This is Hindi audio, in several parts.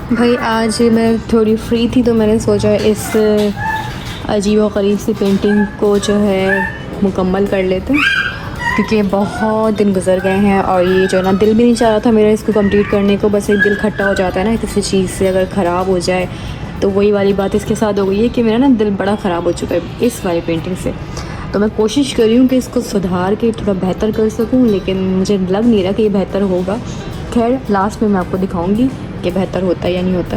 भाई आज मैं थोड़ी फ्री थी तो मैंने सोचा इस अजीब व गरीब सी पेंटिंग को जो है मुकम्मल कर लेते हैं, क्योंकि बहुत दिन गुजर गए हैं और ये जो है ना दिल भी नहीं चाह रहा था मेरा इसको कंप्लीट करने को। बस एक दिल खट्टा हो जाता है ना किसी चीज़ से, अगर ख़राब हो जाए तो वही वाली बात इसके साथ हो गई है कि मेरा ना दिल बड़ा ख़राब हो चुका है इस वाली पेंटिंग से। तो मैं कोशिश कर रही हूँ कि इसको सुधार के थोड़ा बेहतर कर सकूँ, लेकिन मुझे लग नहीं रहा कि ये बेहतर होगा। खैर लास्ट में मैं आपको दिखाऊंगी कि बेहतर होता है या नहीं होता।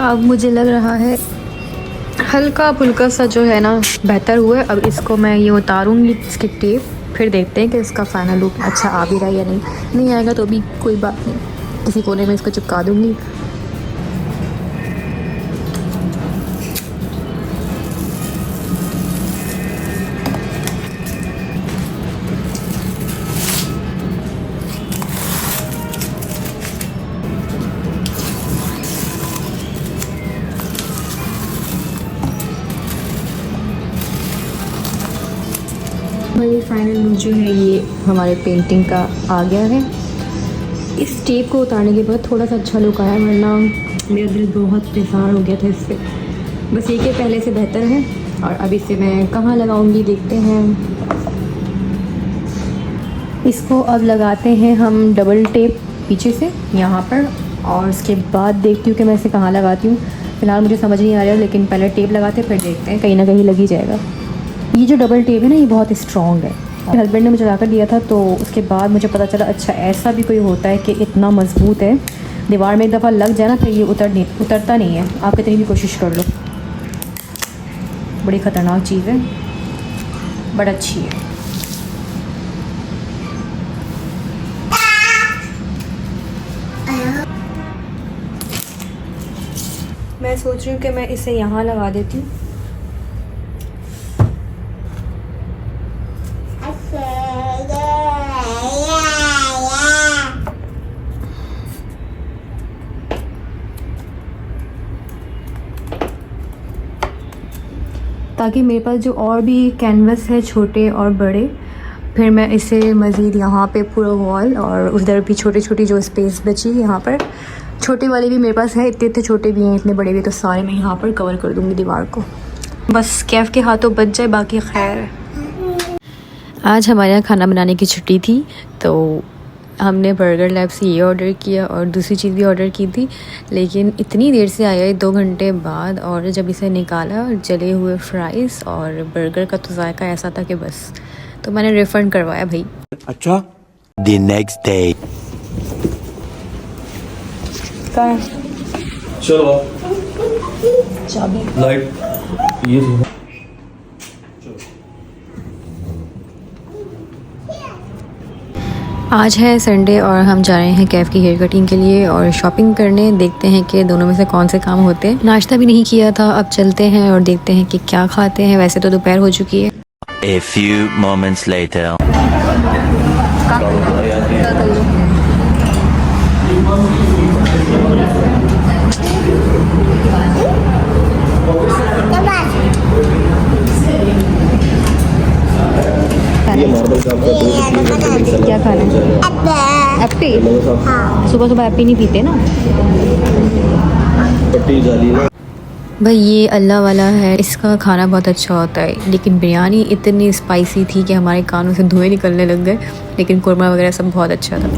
अब मुझे लग रहा है हल्का फुल्का सा जो है ना बेहतर हुआ है। अब इसको मैं ये उतारूंगी इसकी टेप, फिर देखते हैं कि इसका फाइनल लुक अच्छा आ भी रहा है या नहीं आएगा तो भी कोई बात नहीं, किसी कोने में इसको चिपका दूंगी। भाई फाइनल लुक जो है ये हमारे पेंटिंग का आ गया है। इस टेप को उतारने के बाद थोड़ा सा अच्छा लुक आया, वरना मेरा दिल बहुत बेजार हो गया था इससे। बस ये कि पहले से बेहतर है। और अब इसे मैं कहाँ लगाऊंगी देखते हैं। इसको अब लगाते हैं हम डबल टेप पीछे से यहाँ पर, और उसके बाद देखती हूँ कि मैं इसे कहाँ लगाती हूँ। फ़िलहाल मुझे समझ नहीं आ रहा है, लेकिन पहले टेप लगाते फिर देखते हैं, कहीं ना कहीं लग ही जाएगा। ये जो डबल टेप है ना ये बहुत स्ट्रॉन्ग है। मेरे हस्बैंड ने मुझे ला कर दिया था, तो उसके बाद मुझे पता चला अच्छा ऐसा भी कोई होता है कि इतना मज़बूत है, दीवार में एक दफ़ा लग जाए ना फिर ये उतरता नहीं है, आप कितनी भी कोशिश कर लो। बड़ी ख़तरनाक चीज़ है, बट अच्छी है। मैं सोच रही हूँ कि मैं इसे यहाँ लगा देती हूँ। ताकि मेरे पास जो और भी कैनवस है छोटे और बड़े, फिर मैं इसे मज़ीद यहाँ पे पूरा वॉल और उधर भी छोटी छोटी जो स्पेस बची यहाँ पर, छोटे वाले भी मेरे पास है, इतने इतने छोटे भी हैं इतने बड़े भी, तो सारे मैं यहाँ पर कवर कर दूँगी दीवार को। बस कैफ़ के हाथों बच जाए, बाकी खैर है। आज हमारे यहाँ खाना बनाने की छुट्टी थी, तो हमने बर्गर लैब से ये ऑर्डर किया और दूसरी चीज़ भी ऑर्डर की थी, लेकिन इतनी देर से आया 2 घंटे बाद। और जब इसे निकाला, जले हुए फ्राइज़ और बर्गर का तो जायका ऐसा था कि बस, तो मैंने रिफ़ंड करवाया भाई। अच्छा द नेक्स्ट डे चलो चाबी लाइट ये थी। आज है संडे और हम जा रहे हैं कैफ़ की हेयर कटिंग के लिए और शॉपिंग करने। देखते हैं कि दोनों में से कौन से काम होते हैं। नाश्ता भी नहीं किया था, अब चलते हैं और देखते हैं कि क्या खाते हैं। वैसे तो दोपहर हो चुकी है। A few moments later ये मार्बल का आपका क्या खाना है? एप्पी। सुबह सुबह एप्पी नहीं पीते ना पट्टी जाली ना। भाई ये अल्लाह वाला है, इसका खाना बहुत अच्छा होता है, लेकिन बिरयानी इतनी स्पाइसी थी कि हमारे कानों से धुएं निकलने लग गए। लेकिन कुरमा वगैरह सब बहुत अच्छा था।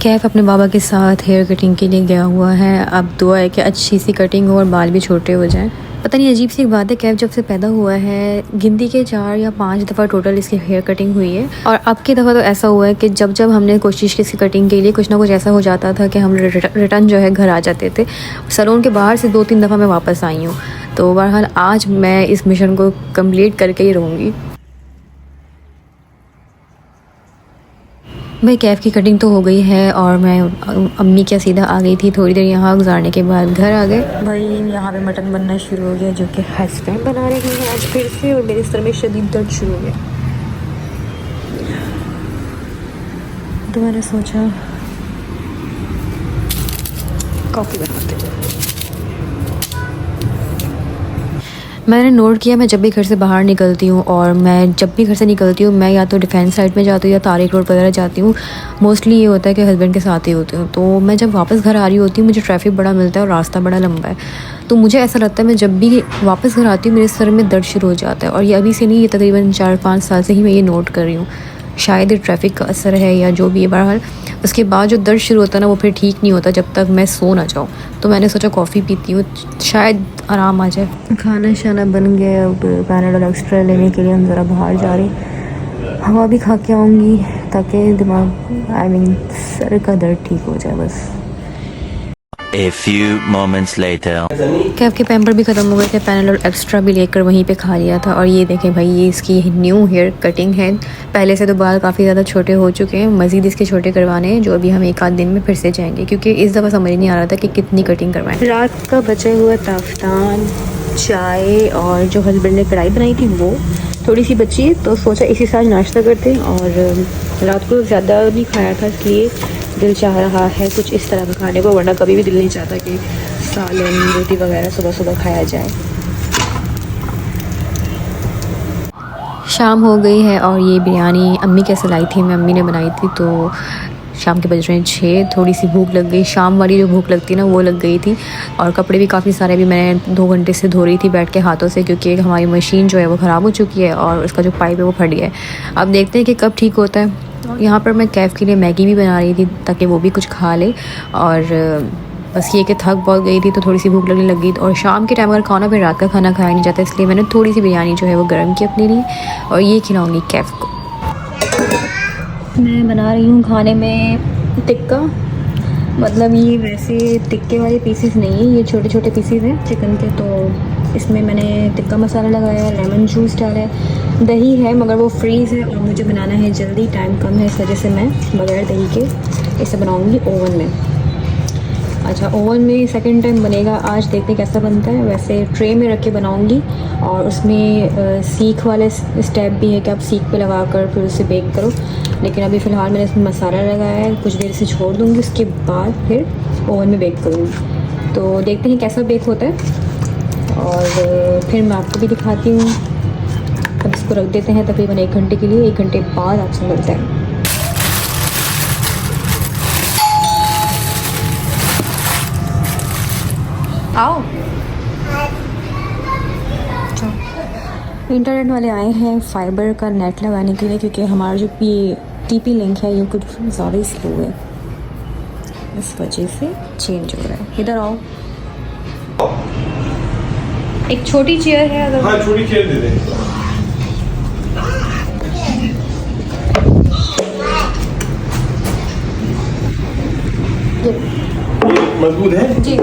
कैफ अपने बाबा के साथ हेयर कटिंग के लिए गया हुआ है। अब दुआ है कि अच्छी सी कटिंग हो और बाल भी छोटे हो जाएं। पता नहीं अजीब सी एक बात है, कैफ जब से पैदा हुआ है गिनती के 4 या 5 दफ़ा टोटल इसकी हेयर कटिंग हुई है। और अब की दफ़ा तो ऐसा हुआ है कि जब जब हमने कोशिश की इसकी कटिंग के लिए, कुछ ना कुछ ऐसा हो जाता था कि हम रिटर्न जो है घर आ जाते थे। सैलून के बाहर से 2-3 दफ़ा मैं वापस आई हूँ। तो बहरहाल आज मैं इस मिशन को कम्प्लीट करके ही रहूँगी। भाई कैफ़ की कटिंग तो हो गई है और मैं अम्मी क्या सीधा आ गई थी। थोड़ी देर यहाँ गुजारने के बाद घर आ गए। भाई यहाँ पे मटन बनना शुरू हो गया, जो कि हस्बैंड बना रहे हैं आज फिर से, और मेरे सर में शदीद दर्द शुरू हो गया। तो मैंने सोचा कॉफ़ी बनाते हैं। मैंने नोट किया, मैं जब भी घर से बाहर निकलती हूँ और मैं जब भी घर से निकलती हूँ मैं या तो डिफेंस साइड में जाती हूँ या तारिक रोड वगैरह जाती हूँ। मोस्टली ये होता है कि हस्बैंड के साथ ही होती हूँ। तो मैं जब वापस घर आ रही होती हूँ मुझे ट्रैफिक बड़ा मिलता है और रास्ता बड़ा लंबा है। तो मुझे ऐसा लगता है मैं जब भी वापस घर आती हूँ मेरे सर में दर्द शुरू हो जाता है। और ये अभी से नहीं, ये तकरीबन 4-5 साल से ही मैं ये नोट कर रही हूँ। शायद ये ट्रैफिक का असर है या जो भी है। बहरहाल उसके बाद जो दर्द शुरू होता है ना वो फिर ठीक नहीं होता जब तक मैं सो ना जाऊँ। तो मैंने सोचा कॉफ़ी पीती हूँ, शायद आराम आ जाए। खाना शाना बन गया, अब पैनाडोल एक्स्ट्रा लेने के लिए हम ज़रा बाहर जा रहे। हवा भी खा के आऊँगी ताकि दिमाग सर का दर्द ठीक हो जाए बस। A few moments later. Kaif के पैम्पर भी ख़त्म हो गए थे, पैनाडोल एक्स्ट्रा भी लेकर वहीं पे खा लिया था। और ये देखें भाई, ये इसकी न्यू हेयर कटिंग है। पहले से तो बाल काफ़ी ज़्यादा छोटे हो चुके हैं, मज़ीद इसके छोटे करवाने हैं, जो अभी हम 1 आध दिन में फिर से जाएंगे क्योंकि इस दफ़ा समझ नहीं आ रहा था कि कितनी कटिंग करवाएं। रात का बचा हुआ ताफ्तान, चाय और जो हस्बैंड ने कढ़ाई बनाई थी वो थोड़ी सी बची, तो सोचा इसी साथ नाश्ता करते। और रात को ज़्यादा नहीं खाया था इसलिए दिल चाह रहा है कुछ इस तरह का खाने को, वरना कभी भी दिल नहीं चाहता कि सालन रोटी वगैरह सुबह सुबह खाया जाए। शाम हो गई है और ये बिरयानी अम्मी कैसे लाई थी, मैं अम्मी ने बनाई थी। तो शाम के बज रहे हैं 6, थोड़ी सी भूख लग गई, शाम वाली जो भूख लगती है ना वो लग गई थी। और कपड़े भी काफ़ी सारे भी मैंने 2 घंटे से धो रही थी बैठ के हाथों से, क्योंकि हमारी मशीन जो है वो ख़राब हो चुकी है और उसका जो पाइप है वो फट गया है। अब देखते हैं कि कब ठीक होता है। यहाँ पर मैं कैफ़ के लिए मैगी भी बना रही थी ताकि वो भी कुछ खा ले। और बस ये कि थक बहुत गई थी तो थोड़ी सी भूख लगने लगी। और शाम के टाइम अगर खाना फिर रात का खाना खाया नहीं जाता, इसलिए मैंने थोड़ी सी बिरयानी जो है वो गर्म की अपने लिए और ये खिलाऊँगी कैफ़ को। मैं बना रही हूँ खाने में टिक्का, मतलब ये वैसे टिक्के वाले पीसेस नहीं है, ये छोटे छोटे पीसेस हैं चिकन के। तो इसमें मैंने टिक्का मसाला लगाया, लेमन जूस डाला है, दही है मगर वो फ्रीज़ है और मुझे बनाना है जल्दी, टाइम कम है, इस वजह से मैं बगैर दही के इसे बनाऊंगी ओवन में। अच्छा, ओवन में सेकंड टाइम बनेगा आज, देखते हैं कैसा बनता है। वैसे ट्रे में रख के बनाऊंगी और उसमें सीख वाले स्टेप भी है कि आप सीख पे लगा कर फिर उसे बेक करो। लेकिन अभी फ़िलहाल मैंने इसमें मसाला लगाया है, कुछ देर से छोड़ दूँगी, उसके बाद फिर ओवन में बेक करूँगी। तो देखते हैं कैसा बेक होता है और फिर मैं आपको भी दिखाती हूँ। अब इसको रख देते हैं तकरीबन 1 घंटे के लिए, 1 घंटे बाद आपसे मिलता है। आओ, इंटरनेट वाले आए हैं फाइबर का नेट लगाने के लिए, क्योंकि हमारा जो टीपी लिंक है ये कुछ ज़्यादा ही स्लो है, इस वजह से चेंज हो रहा है। इधर आओ, एक छोटी चेयर है अगर। हाँ, छोटी चेयर दे दें। मजबूत है जी।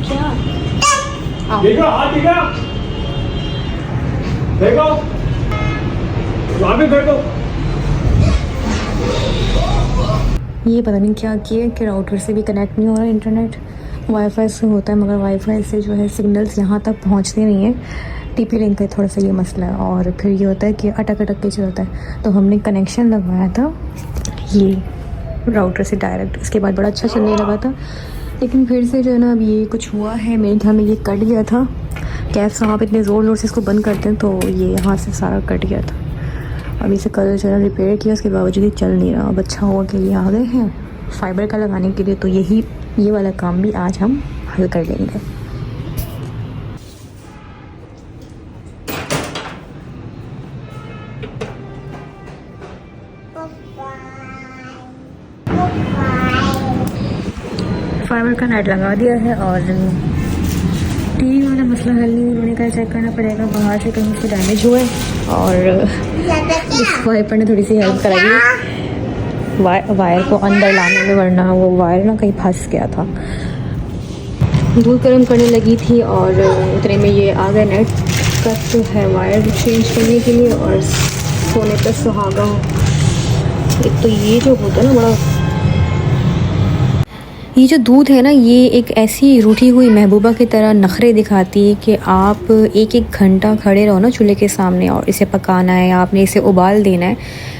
क्या? देखो, हाथ देखो, देखो, वहाँ पे देखो। ये पता नहीं क्या किया कि राउटर से भी कनेक्ट नहीं हो रहा इंटरनेट, वाईफाई से होता है मगर वाईफाई से जो है सिग्नल्स यहाँ तक पहुँचते नहीं है। टीपी लिंक का थोड़ा सा ये मसला है और फिर ये होता है कि अटक अटक के चलता है। तो हमने कनेक्शन लगवाया था ये राउटर से डायरेक्ट, इसके बाद बड़ा अच्छा चलने लगा था, लेकिन फिर से जो है ना अब ये कुछ हुआ है, मेरे ख्याल में ये कट गया था। कैफ साहब इतने ज़ोर ज़ोर से इसको बंद करते हैं तो ये यहाँ से सारा कट गया था। अब इसे कल जो है रिपेयर किया, उसके बावजूद ही चल नहीं रहा। अब अच्छा हुआ कि ये आ गए हैं फाइबर का लगाने के लिए, तो ये वाला काम भी आज हम हल कर लेंगे। फाइबर का नेट लगा दिया है और टीवी वाला मसला हल नहीं, उन्होंने कहा चेक करना पड़ेगा बाहर से कहीं से डैमेज हुआ है। और इस वाइपर ने थोड़ी सी हेल्प कराई वायर को अंदर लाने में, वरना वो वायर ना कहीं फंस गया था। दूध गर्म करने लगी थी और उतने में ये आ गया नेट का तो है वायर चेंज करने के लिए और सोने का सुहागा। एक तो ये जो होता है ना बड़ा, ये जो दूध है ना ये एक ऐसी रूठी हुई महबूबा की तरह नखरे दिखाती है कि आप 1-1 घंटा खड़े रहो ना चूल्हे के सामने और इसे पकाना है, आपने इसे उबाल देना है।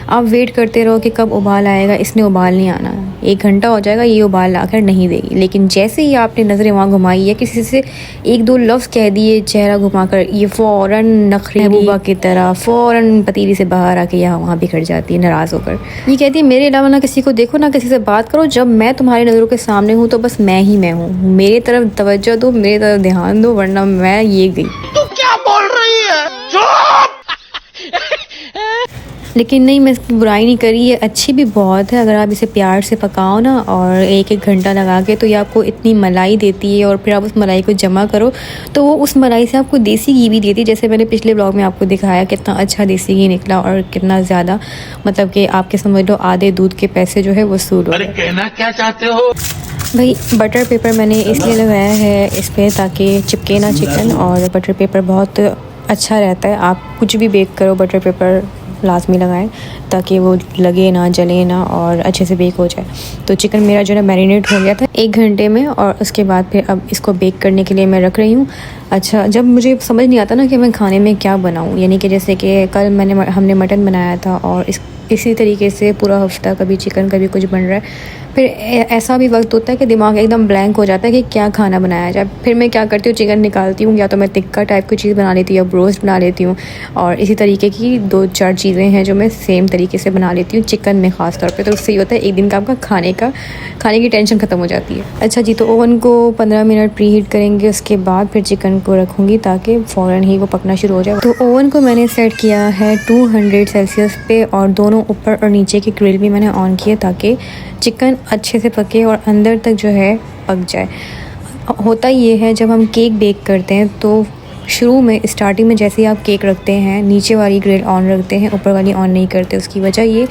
आप वेट करते रहो कि कब उबाल आएगा, इसने उबाल नहीं आना, 1 घंटा हो जाएगा ये उबाल लाकर नहीं देगी। लेकिन जैसे ही आपने नज़रें वहाँ घुमाई या किसी से 1-2 लफ्ज़ कह दिए चेहरा घुमाकर, ये फ़ौरन नखरी महबूबा की तरह फ़ौरन पतीली से बाहर आके यहाँ वहाँ बिखर जाती है नाराज़ होकर। ये कहती है मेरे अलावा ना किसी को देखो, ना किसी से बात करो, जब मैं तुम्हारी नज़रों के सामने हूँ तो बस मैं ही मैं हूँ, मेरी तरफ तवज्जो दो, मेरी तरफ ध्यान दो, वरना मैं ये गई। तू क्या बोल रही है? चुप! लेकिन नहीं, मैं इसकी बुराई नहीं करी, ये अच्छी भी बहुत है। अगर आप इसे प्यार से पकाओ ना और 1-1 घंटा लगा के, तो ये आपको इतनी मलाई देती है और फिर आप उस मलाई को जमा करो तो वो उस मलाई से आपको देसी घी भी देती है। जैसे मैंने पिछले ब्लॉग में आपको दिखाया कितना अच्छा देसी घी निकला और कितना ज़्यादा, मतलब कि आपके समझ लो आधे दूध के पैसे जो है वसूल हो। अरे कहना क्या चाहते हो? भाई बटर पेपर मैंने इसलिए लगाया है इस पर ताकि चिपके ना चिकन, और बटर पेपर बहुत अच्छा रहता है। आप कुछ भी बेक करो बटर पेपर लाजमी लगाएं ताकि वो लगे ना, जले ना और अच्छे से बेक हो जाए। तो चिकन मेरा जो है मैरिनेट हो गया था 1 घंटे में, और उसके बाद फिर अब इसको बेक करने के लिए मैं रख रही हूँ। अच्छा, जब मुझे समझ नहीं आता ना कि मैं खाने में क्या बनाऊँ, यानी कि जैसे कि कल हमने मटन बनाया था और इसी तरीके से पूरा हफ्ता कभी चिकन कभी कुछ बन रहा है, फिर ऐसा भी वक्त होता है कि दिमाग एकदम ब्लैंक हो जाता है कि क्या खाना बनाया जाए। फिर मैं क्या करती हूँ, चिकन निकालती हूँ, या तो मैं टिक्का टाइप की चीज़ बना लेती हूँ या ब्रोस्ट बना लेती हूँ, और इसी तरीके की 2-4 चीज़ें हैं जो मैं सेम तरीके से बना लेती हूँ चिकन में ख़ास तौर पे। तो उससे ये होता है एक दिन का आपका खाने की टेंशन ख़त्म हो जाती है। अच्छा जी, तो ओवन को 15 मिनट प्री हीट करेंगे, उसके बाद फिर चिकन को रखूँगी ताकि फ़ौरन ही वो पकना शुरू हो जाए। तो ओवन को मैंने सेट किया है 200 सेल्सियस पे, और दोनों ऊपर और नीचे की ग्रिल भी मैंने ऑन किए ताकि चिकन अच्छे से पके और अंदर तक जो है पक जाए। होता ये है जब हम केक बेक करते हैं तो शुरू में स्टार्टिंग में जैसे ही आप केक रखते हैं नीचे वाली ग्रिल ऑन रखते हैं, ऊपर वाली ऑन नहीं करते। उसकी वजह ये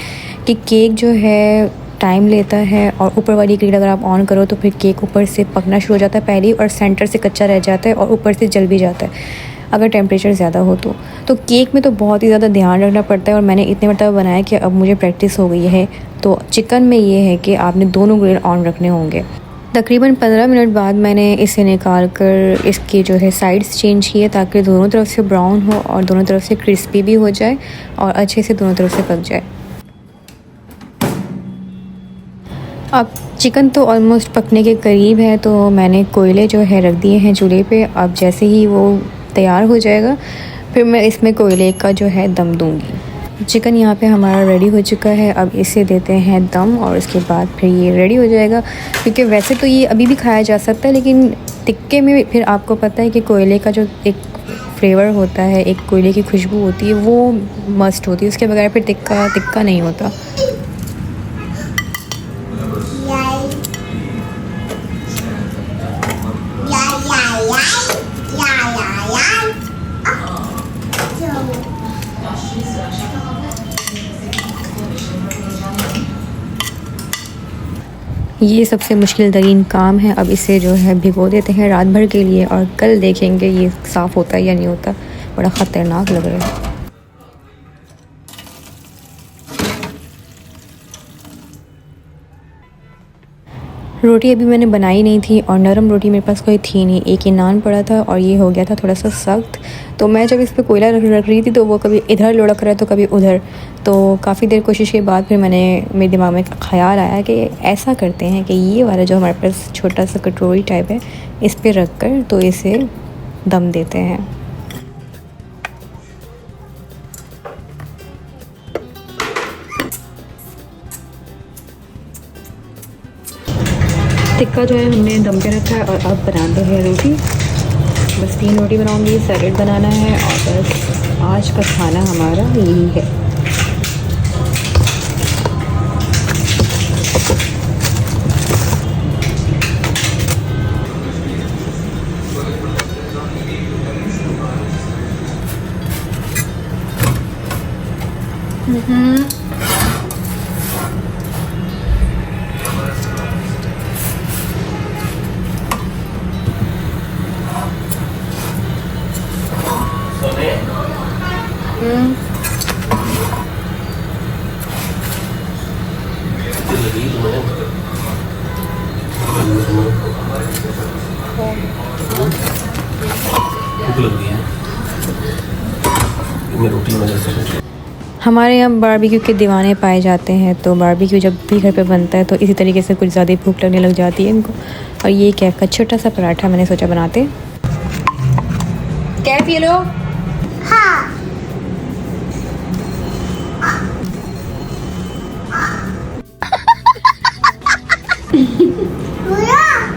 कि केक जो है टाइम लेता है, और ऊपर वाली ग्रिल अगर आप ऑन करो तो फिर केक ऊपर से पकना शुरू हो जाता है पहले, और सेंटर से कच्चा रह जाता है और ऊपर से जल भी जाता है अगर टेम्परेचर ज़्यादा हो तो केक में तो बहुत ही ज़्यादा ध्यान रखना पड़ता है। और मैंने इतने मरतबा बनाया कि अब मुझे प्रैक्टिस हो गई है। तो चिकन में ये है कि आपने दोनों ग्रिल ऑन रखने होंगे। तकरीबन 15 मिनट बाद मैंने इसे निकाल कर इसके जो है साइड्स चेंज किए ताकि दोनों तरफ से ब्राउन हो और दोनों तरफ से क्रिस्पी भी हो जाए और अच्छे से दोनों तरफ से पक जाए। अब चिकन तो ऑलमोस्ट पकने के करीब है, तो मैंने कोयले जो है रख दिए हैं चूल्हे पे। अब जैसे ही वो तैयार हो जाएगा फिर मैं इसमें कोयले का जो है दम दूंगी। चिकन यहाँ पे हमारा रेडी हो चुका है, अब इसे देते हैं दम और उसके बाद फिर ये रेडी हो जाएगा। क्योंकि वैसे तो ये अभी भी खाया जा सकता है, लेकिन टिक्के में फिर आपको पता है कि कोयले का जो एक फ्लेवर होता है, एक कोयले की खुशबू होती है, वो मस्ट होती है। उसके बगैर फिर टिक्का नहीं होता। ये सबसे मुश्किल तरीन काम है। अब इसे जो है भिगो देते हैं रात भर के लिए, और कल देखेंगे ये साफ़ होता है या नहीं होता। बड़ा ख़तरनाक लग रहा है। रोटी अभी मैंने बनाई नहीं थी और नरम रोटी मेरे पास कोई थी नहीं, एक ही नान पड़ा था और ये हो गया था थोड़ा सा सख्त। तो मैं जब इस पर कोयला रख रही थी तो वो कभी इधर लुढ़क रहा है तो कभी उधर। तो काफ़ी देर कोशिश के बाद फिर मेरे दिमाग में ख़्याल आया कि ऐसा करते हैं कि ये वाला जो हमारे पास छोटा सा कटोरी टाइप है इस पर रख कर तो इसे दम देते हैं। टिक्का जो है हमने दम पे रखा है और अब बनाते हैं रोटी। बस 3 रोटी बनाऊंगी, सैलेड बनाना है और बस आज का खाना हमारा यही है। भूख लग गई है। मैं रोटी में जैसे हमारे यहाँ बारबेक्यू के दीवाने पाए जाते हैं, तो बारबेक्यू जब भी घर पे बनता है तो इसी तरीके से कुछ ज़्यादा भूख लगने लग जाती है इनको। और ये कैफ का छोटा सा पराठा मैंने सोचा बनाते। कैफ ये लो।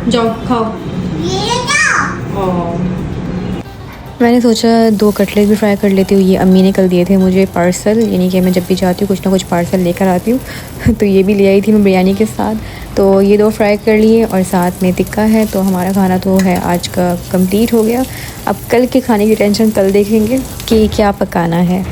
जाओ खाओ। मैंने सोचा 2 कटलेट भी फ्राई कर लेती हूँ। ये अम्मी ने कल दिए थे मुझे पार्सल, यानी कि मैं जब भी जाती हूँ कुछ ना कुछ पार्सल लेकर आती हूँ तो ये भी ले आई थी मैं बिरयानी के साथ। तो ये 2 फ्राई कर लिए और साथ में टिक्का है। तो हमारा खाना तो है आज का कंप्लीट हो गया। अब कल के खाने की टेंशन कल देखेंगे कि क्या पकाना है।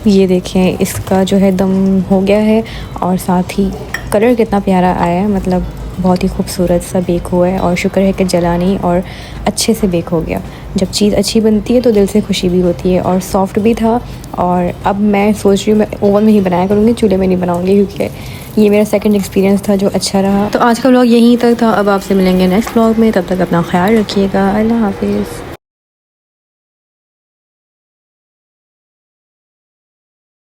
ये देखें इसका जो है दम हो गया है और साथ ही कलर कितना प्यारा आया है, मतलब बहुत ही खूबसूरत सा बेक हुआ है। और शुक्र है कि जला नहीं और अच्छे से बेक हो गया। जब चीज़ अच्छी बनती है तो दिल से खुशी भी होती है। और सॉफ्ट भी था। और अब मैं सोच रही हूँ मैं ओवन में ही बनाया करूँगी, चूल्हे में नहीं बनाऊँगी, क्योंकि ये मेरा सेकंड एक्सपीरियंस था जो अच्छा रहा। तो आज का व्लॉग यहीं तक था। अब आपसे मिलेंगे नेक्स्ट व्लॉग में, तब तक अपना ख्याल रखिएगा। अल्लाह हाफिज़।